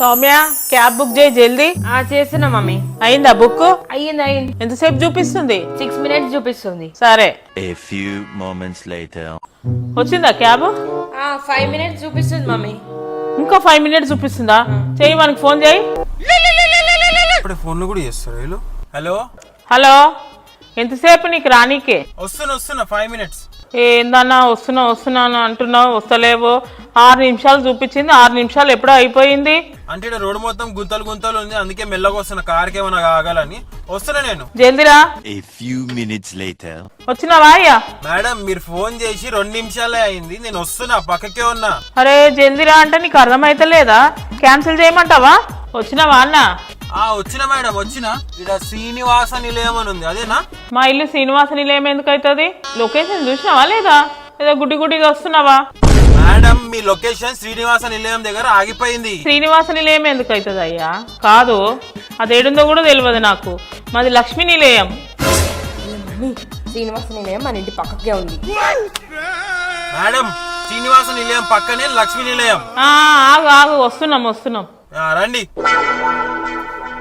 Soumya cab book చేయి జల్దీ. చేస్తున్నా మమ్మీ. అయిందా బుక్? అయ్యింది. ఎంతసేపు చూపిస్తుంది? 6 minutes చూపిస్తుంది. సరే. A few moments later. వచ్చిందా క్యాబ్? 5 minutes చూపిస్తుంది మమ్మీ. ఇంకా 5 minutes చూపిస్తుందా? చెయ్యి, మనకి ఫోన్ చేయి. ఇప్పుడు ఫోన్ కూడా చేస్తారు వీళ్ళు. హలో హలో, ఎంతసేపు నీకు రానీకే? వస్తున్నా 5 minutes. ఏందన్నా వస్తున్నా అంటున్నావు, వస్తలేవు. 6 నిమిషాలు చూపించింది, 6 నిమిషాలు ఎప్పుడో అయిపోయింది. అంటే ఇక్కడ రోడ్డు మొత్తం గుంతలు ఉంది, అందుకే మెల్లగా వస్తున్నా. కార్కి ఏమైనా ఆగాలని వస్తున్నా నేను. జల్దిరా. A few minutes later. వచ్చినావా అయ్యా? మేడం మీరు ఫోన్ చేసి 2 నిమిషాలే అయింది, నేను వస్తున్నా, పక్కకే ఉన్నా. అరే జల్దిరా అంటే నీకు అర్థమైతలేదా? క్యాన్సిల్ చేయమంటావా? వచ్చినావా అన్న? వచ్చిన మేడం వచ్చిన. ఇక్కడ శ్రీనివాస నిలయం అని ఉంది, అదేనా? మా ఇల్లు శ్రీనివాస నిలయం ఎందుకు అవుతుంది? లొకేషన్ చూసినావా లేదా? ఏదో గుడ్డిగా వస్తున్నావా? మేడం మీ లొకేషన్ శ్రీనివాస నిలయం దగ్గర ఆగిపోయింది. శ్రీనివాస నిలయం ఎందుకు అవుతుంది అయ్యా? కాదు, అదేడుందో కూడా తెలియదు నాకు. మాది లక్ష్మీ నిలయం. శ్రీనివాస నిలయం మన ఇంటి పక్కకే ఉంది. మేడం శ్రీనివాస నిలయం పక్కనే లక్ష్మీ నిలయం. ఆగు వస్తున్నాం. రండి.